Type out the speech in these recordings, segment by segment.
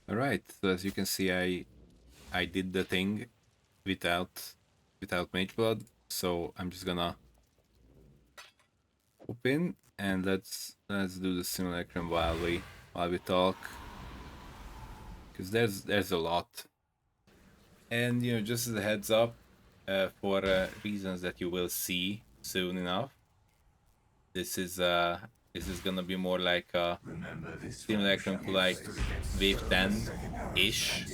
All right, so as you can see, I did the thing without mageblood, so I'm just gonna open and let's do the simulacrum while we talk, because there's a lot. And just as a heads up, for reasons that you will see soon enough, this is uh this is gonna be more like a simulacrum to like wave 10 ish,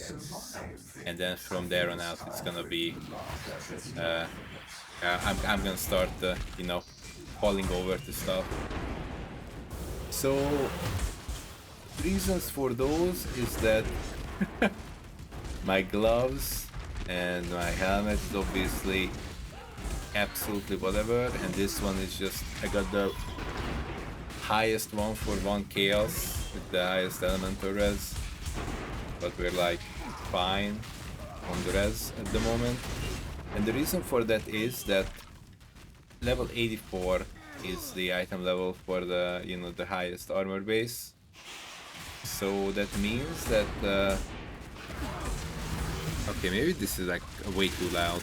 and then from there on out it's gonna be uh I'm gonna start falling over to stuff. So reasons for those is that my gloves and my helmet is obviously absolutely whatever, and this one is just I got the highest one for one chaos with the highest elemental res, but we're like fine on the res at the moment. And the reason for that is that level 84 is the item level for the the highest armor base. So that means that okay, maybe this is like way too loud.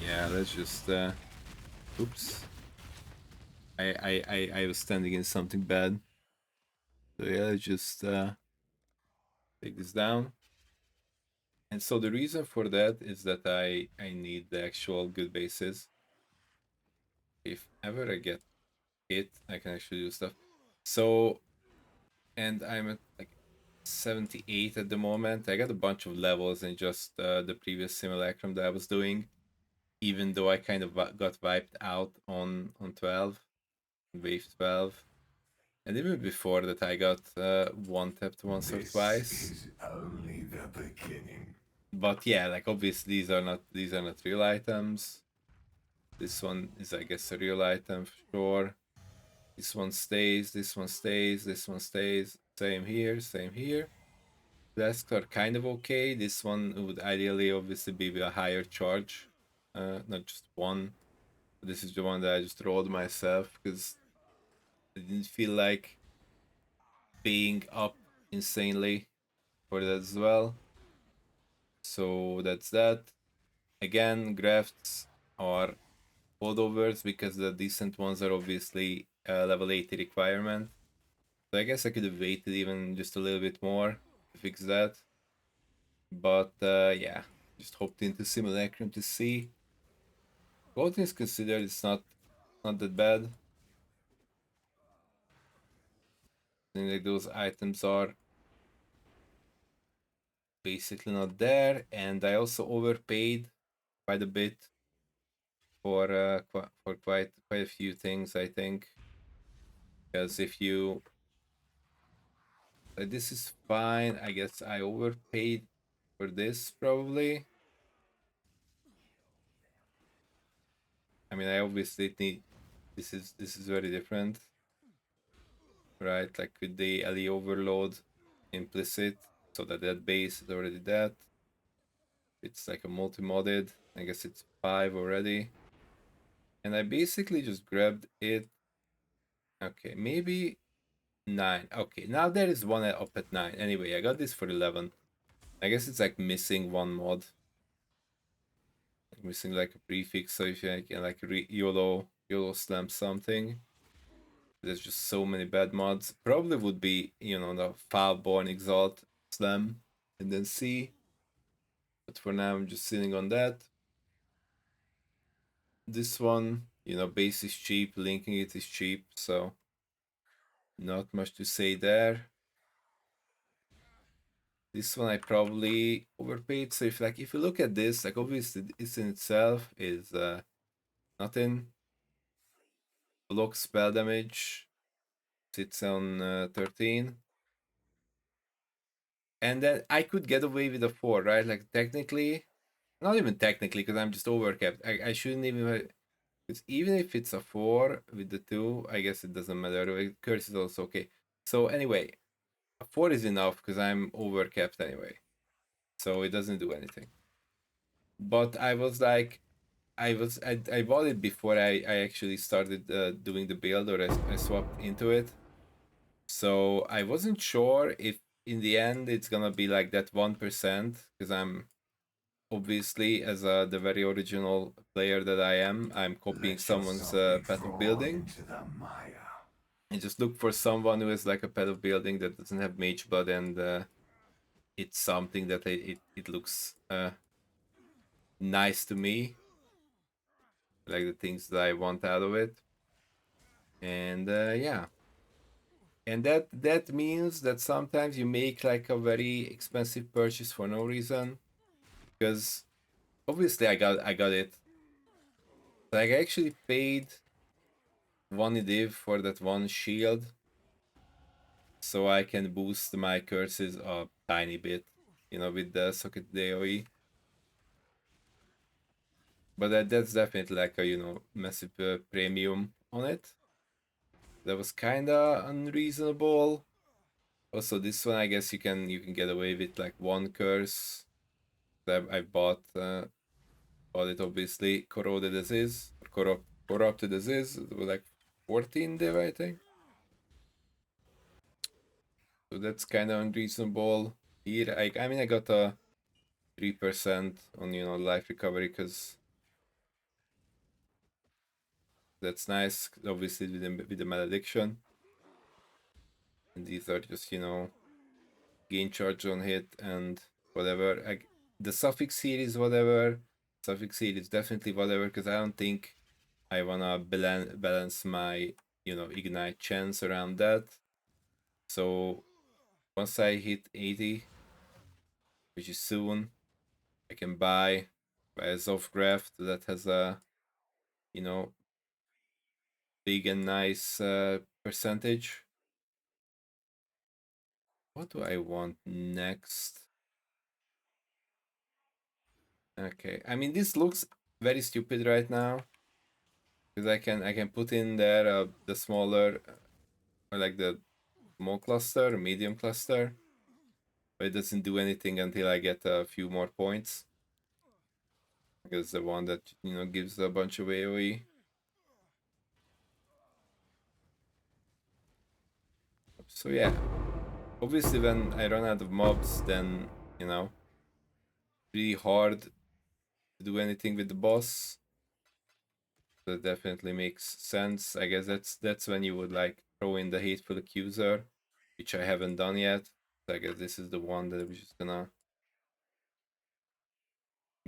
Yeah, let's just oops. I was standing in something bad. So yeah, let's just take this down. And so the reason for that is that I need the actual good bases. If ever I get hit, I can actually do stuff. So, and I'm at like 78 at the moment. I got a bunch of levels in just the previous simulacrum that I was doing, even though I kind of got wiped out on 12, wave 12. And even before that, I got one tapped once or twice. Is only the beginning. But yeah, like obviously these are not real items. This one is, I guess, a real item for sure. This one stays, this one stays, this one stays. Same here, same here. Flasks are kind of okay. This one would ideally obviously be with a higher charge, not just one. This is the one that I just rolled myself because I didn't feel like being up insanely for that as well. So that's that. Again, grafts are holdovers because the decent ones are obviously level 80 requirement. So I guess I could have waited even just a little bit more to fix that. But yeah, just hopped into Simulacrum to see. All things considered, it's not that bad. I think like those items are basically not there, and I also overpaid quite a bit for for quite a few things, I think. Because if you this is fine, I guess I overpaid for this probably. I mean, I obviously need this is very different, right? Like with the LE overload implicit, so that base is already that. It's like a multi-modded. I guess it's 5 already. And I basically just grabbed it. Okay, maybe 9. Okay, now there is one up at 9. Anyway, I got this for 11. I guess it's like missing one mod. Like missing like a prefix, so if you can like YOLO slam something. There's just so many bad mods. Probably would be, the Foulborn Exalt slam and then C. But for now, I'm just sitting on that. This one, base is cheap, linking it is cheap, so not much to say there. This one I probably overpaid. So if you look at this, like obviously this in itself is nothing. Block spell damage sits on 13. And then I could get away with a 4, right? Like technically, not even technically, because I'm just overcapped. I shouldn't even. Because even if it's a 4 with the 2, I guess it doesn't matter. Curse is also okay. So anyway, a 4 is enough because I'm overcapped anyway. So it doesn't do anything. But I was like, I bought it before I actually started doing the build, or I swapped into it. So I wasn't sure if in the end it's gonna be like that 1%, because I'm obviously, as the very original player that I am, I'm copying Let someone's yourself be path of drawn building. into the Maya. And just look for someone who has like a path of building that doesn't have mage blood, and it's something that it looks nice to me, like the things that I want out of it. And yeah, and that means that sometimes you make like a very expensive purchase for no reason, because obviously I got it. Like I actually paid one div for that one shield, so I can boost my curses a tiny bit, with the socket AoE. But that's definitely like a massive premium on it. That was kinda unreasonable. Also, this one I guess you can get away with like one curse. I bought it obviously corroded as is, or corrupted as is. It was like 14 div, I think. So that's kind of unreasonable. Here, I mean, I got a 3% on life recovery, because that's nice. Obviously, with the malediction, and these are just gain charge on hit and whatever. The suffix here is whatever. Suffix here is definitely whatever, because I don't think I wanna balance my ignite chance around that. So once I hit 80, which is soon, I can buy a Zofgraft that has a you know big and nice percentage. What do I want next? Okay, I mean this looks very stupid right now, because I can put in there the smaller, or like the small cluster, medium cluster, but it doesn't do anything until I get a few more points, because the one that gives a bunch of AoE. So yeah, obviously when I run out of mobs, then really hard to do anything with the boss. That definitely makes sense. I guess that's when you would like throw in the hateful accuser, which I haven't done yet. So I guess this is the one that we're just gonna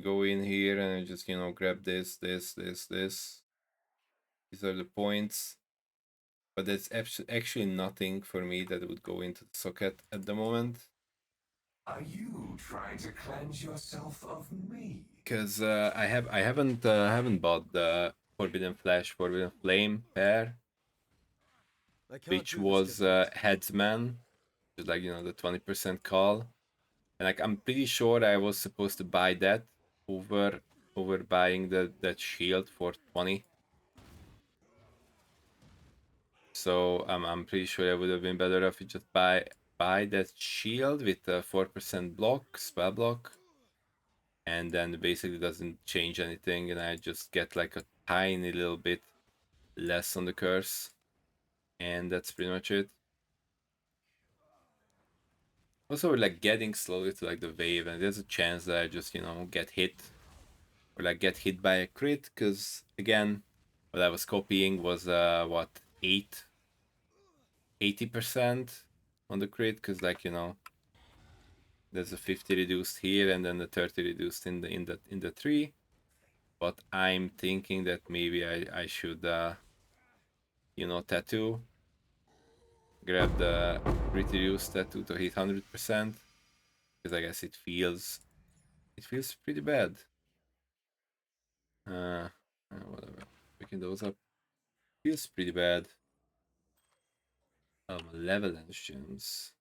go in here and just grab this. These are the points, but that's actually nothing for me that would go into the socket at the moment. Are you trying to cleanse yourself of me? Because I haven't bought the Forbidden Flame pair, I can't which do this was just yet. Headsman, just like the 20% call, and like I'm pretty sure I was supposed to buy that over buying that shield for 20. So I'm pretty sure I would have been better if you just buy that shield with a 4% block, spell block, and then basically doesn't change anything, and I just get like a tiny little bit less on the curse, and that's pretty much it. Also, we're like getting slowly to like the wave, and there's a chance that I just get hit, or like get hit by a crit, because again, what I was copying was what 80% on the crit, because like there's a 50 reduced here, and then the 30 reduced in the 3. But I'm thinking that maybe I should tattoo, grab the crit reduced tattoo to hit 100%, because I guess it feels pretty bad. Whatever, picking those up feels pretty bad. Level engines.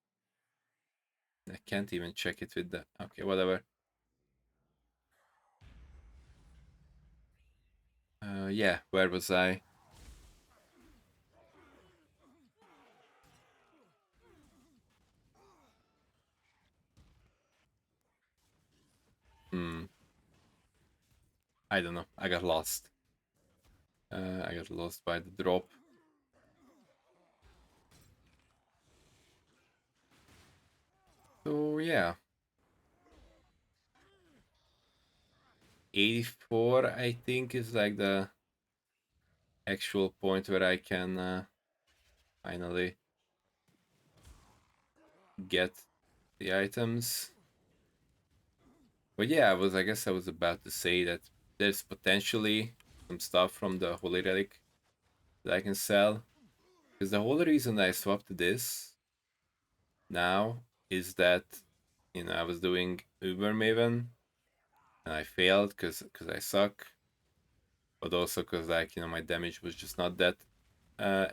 I can't even check it with the. Okay, whatever. Yeah, where was I? Hmm. I don't know. I got lost. I got lost by the drop. Yeah. 84, I think, is like the actual point where I can finally get the items. But yeah, I guess I was about to say that there's potentially some stuff from the Holy Relic that I can sell. Because the whole reason I swapped this now is that, I was doing Uber Maven and I failed because I suck. But also because, like, my damage was just not that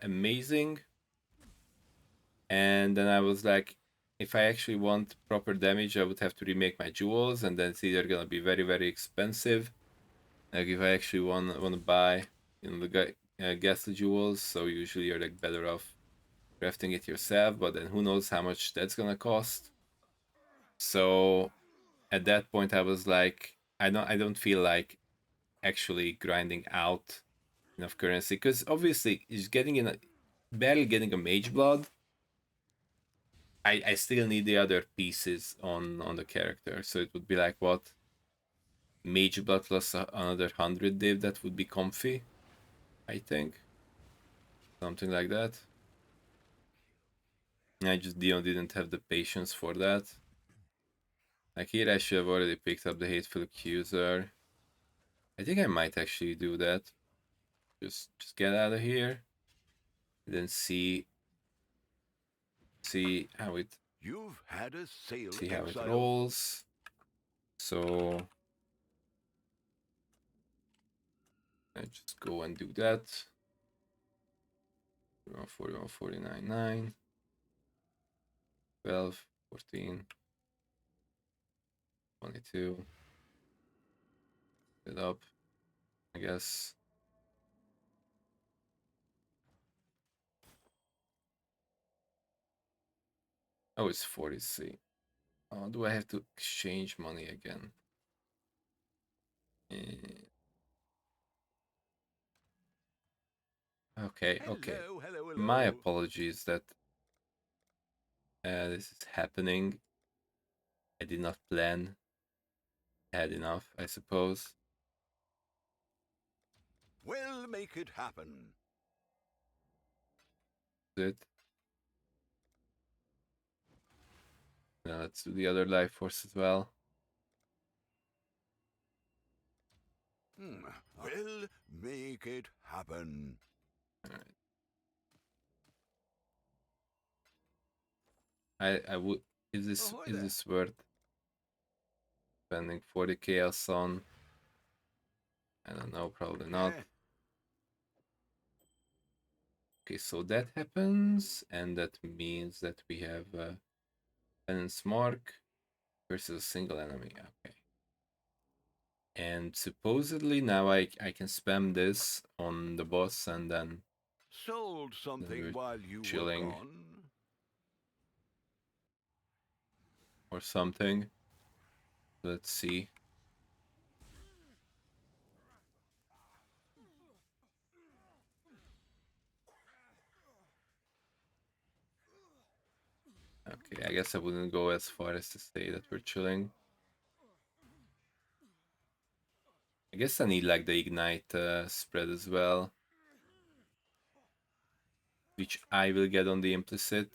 amazing. And then I was like, if I actually want proper damage, I would have to remake my jewels, and then it's either gonna be very, very expensive. Like if I actually want to buy, the ghastly jewels, so usually you're like better off crafting it yourself. But then who knows how much that's gonna cost. So at that point, I was like, I don't feel like actually grinding out enough currency, because obviously is barely getting a mageblood. I still need the other pieces on the character, so it would be like what, mageblood plus another 100 div. That would be comfy, I think, something like that. I just didn't have the patience for that. Like here, I should have already picked up the hateful accuser. I think I might actually do that. Just get out of here, then see how it You've had a sail, see how it exile. rolls. So I just go and do that. 41, 49, 9, 12, 14, 22. It up, I guess. Oh, it's 40C. Oh, do I have to exchange money again? Eh, okay. Hello. My apologies that this is happening. I did not plan ahead enough, I suppose. We'll make it happen. It. Now let's do the other life force as well. We'll make it happen. All right. I would. Is this worth spending 40k else on? I don't know. Probably not. Okay, so that happens, and that means that we have penance mark versus a single enemy. Okay. And supposedly now I can spam this on the boss, and then Sold something we're while you chilling were gone. or something. Let's see. Okay, I guess I wouldn't go as far as to say that we're chilling. I guess I need like the ignite spread as well, which I will get on the implicit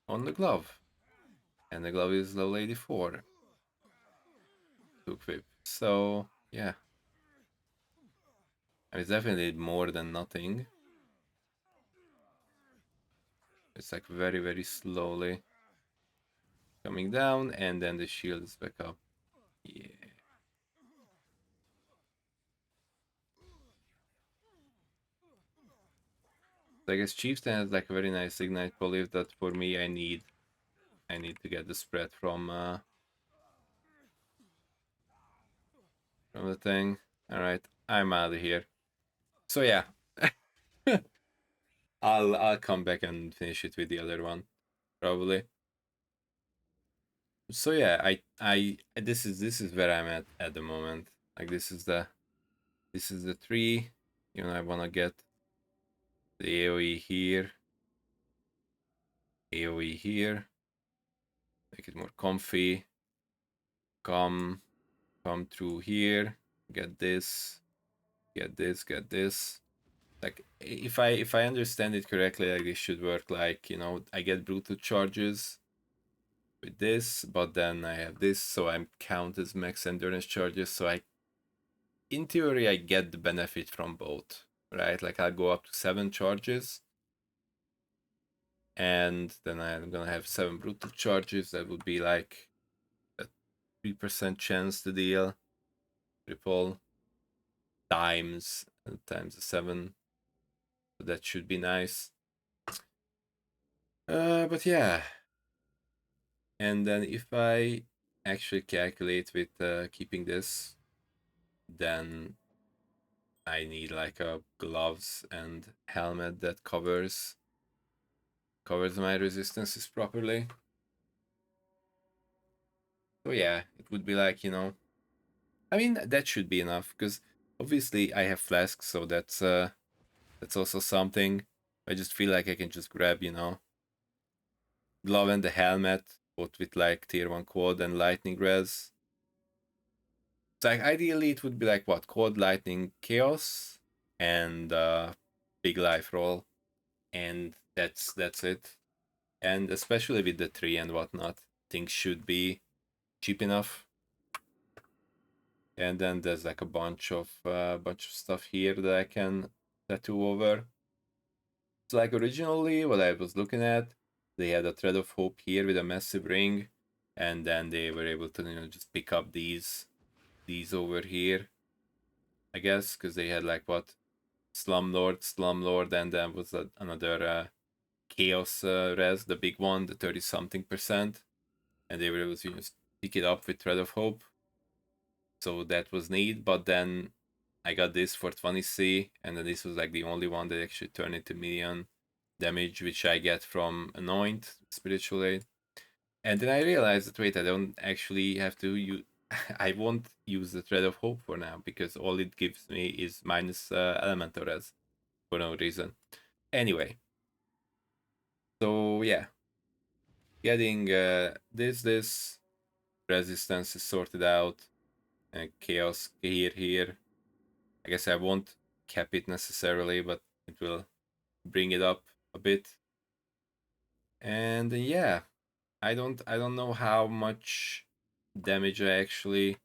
on the glove. And the glove is level 84 to equip. So yeah, I mean, it's definitely more than nothing. It's like very, very slowly coming down, and then the shield is back up. Yeah. So I guess chieftain has like a very nice ignite polyp that for me I need to get the spread from the thing. All right, I'm out of here. So yeah, I'll come back and finish it with the other one probably. So yeah, I this is where I'm at the moment. Like this is the tree. I want to get the AoE here, AoE here, make it more comfy. Come through here, get this, get this, get this. Like if I understand it correctly, like this should work like, you know, I get brutal charges with this, but then I have this, so I count as max endurance charges, so I, in theory, I get the benefit from both, right? Like I'll go up to 7 charges, and then I'm gonna have 7 brutal charges. That would be like a 3% chance to deal triple times the 7. So that should be nice. But yeah. And then if I actually calculate with keeping this, then I need like a gloves and helmet that covers my resistances properly. So yeah, it would be like, you know, I mean, that should be enough, because obviously I have flasks, so that's also something. I just feel like I can just grab, you know, glove and the helmet, both with like tier 1 quad and lightning res. So like ideally it would be like what, quad lightning chaos and big life roll, and that's it. And especially with the tree and whatnot, things should be cheap enough. And then there's like a bunch of stuff here that I can tattoo over. So like originally what I was looking at, they had a thread of hope here with a massive ring, and then they were able to, you know, just pick up these over here, I guess, because they had like what, slumlord, and then was another chaos res, the big one, the 30 something%, and they were able to just pick it up with thread of hope. So that was neat. But then I got this for 20c, and then this was like the only one that actually turned into minion damage, which I get from anoint spiritually. And then I realized that wait, I don't actually have to use I won't use the thread of hope for now, because all it gives me is minus elemental res for no reason. Anyway, so yeah, getting this resistance is sorted out, and chaos here. I guess I won't cap it necessarily, but it will bring it up a bit. And yeah, I don't know how much damage I actually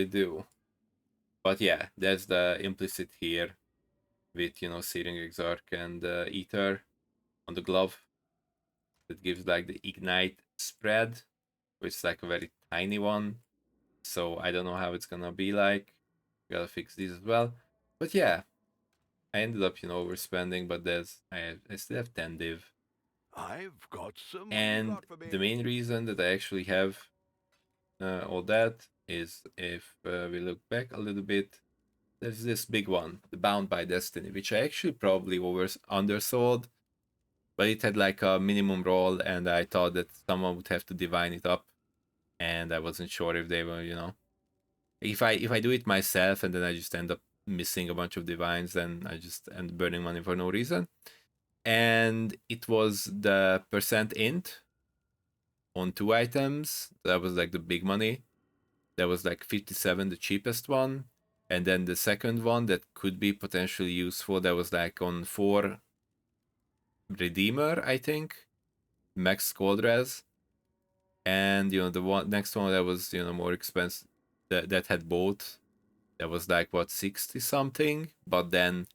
do. But yeah, that's the implicit here with, you know, Searing Exarch and Ether on the glove. That gives like the ignite spread, which is like a very tiny one. So I don't know how it's gonna be like. Gotta fix these as well. But yeah, I ended up, you know, overspending, but I still have 10 div. I've got some. What have you And got for me? the main reason that I actually have all that is, if we look back a little bit, there's this big one, the Bound by Destiny, which I actually probably undersold, but it had like a minimum roll, and I thought that someone would have to divine it up, and I wasn't sure if they were, you know, if I do it myself and then I just end up missing a bunch of divines, then I just end up burning money for no reason. And it was the percent int on 2 items that was like the big money. That was like 57, the cheapest one. And then the second one that could be potentially useful, that was like on 4 Redeemer, I think, max gold res. And, you know, the next one that was, you know, more expensive, that had both, that was like what, 60 something, but then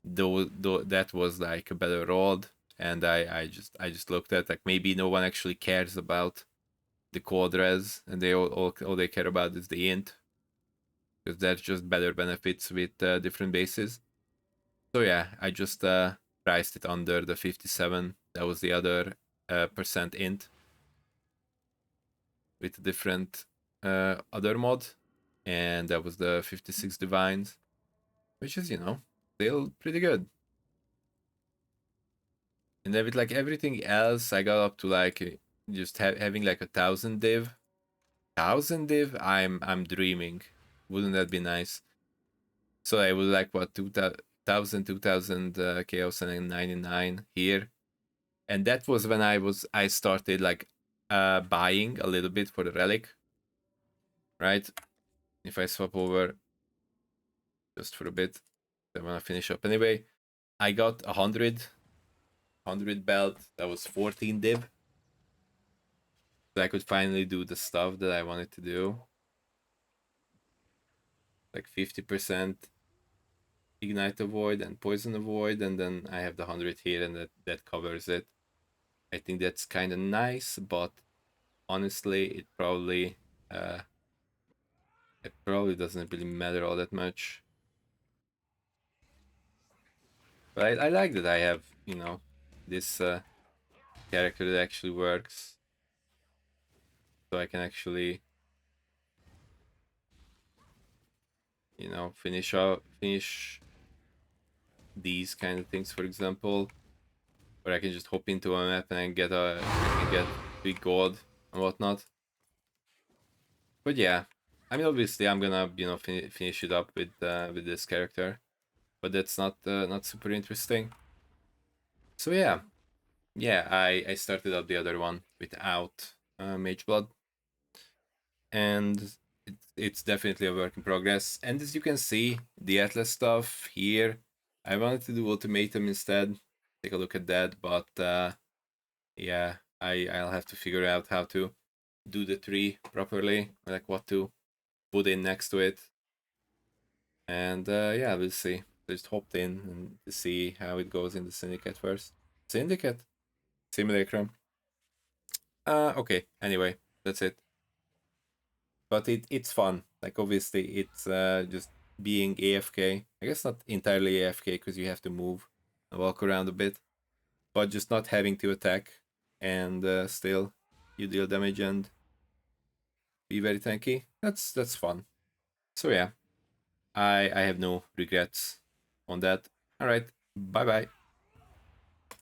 though that was like a better roll. And I just looked at like, maybe no one actually cares about the quad res, and they all they care about is the int, because that's just better benefits with different bases. So yeah, I just priced it under the 57. That was the other percent int with a different other mod, and that was the 56 divines, which is, you know, still pretty good. And then with like everything else, I got up to like just having like 1,000 div. 1,000 div, I'm dreaming. Wouldn't that be nice? So I would like what, 2,000 chaos and 99 here. And that was when I started like buying a little bit for the relic, right? If I swap over just for a bit, I want to finish up anyway. I got 100 belt. That was 14 dib. So I could finally do the stuff that I wanted to do. Like 50% ignite avoid and poison avoid, and then I have the 100 here, and that covers it. I think that's kind of nice, but honestly, it probably doesn't really matter all that much. But I like that I have, you know, this character that actually works, so I can actually, you know, finish these kind of things, for example, where I can just hop into a map and I can get big gold and whatnot. But yeah, I mean, obviously, I'm gonna, you know, finish it up with this character, but that's not super interesting. So yeah, I started out the other one without mageblood, and it's definitely a work in progress. And as you can see, the atlas stuff here, I wanted to do ultimatum instead. Take a look at that, but yeah, I'll have to figure out how to do the tree properly, like what to put in next to it. And yeah, we'll see. Just hopped in and to see how it goes in the syndicate first. Syndicate? Simulacrum. Okay, anyway, that's it. But it's fun. Like, obviously, it's just being AFK. I guess not entirely AFK because you have to move and walk around a bit, but just not having to attack, and still you deal damage and be very tanky. That's fun. So yeah, I have no regrets on that. All right, bye bye.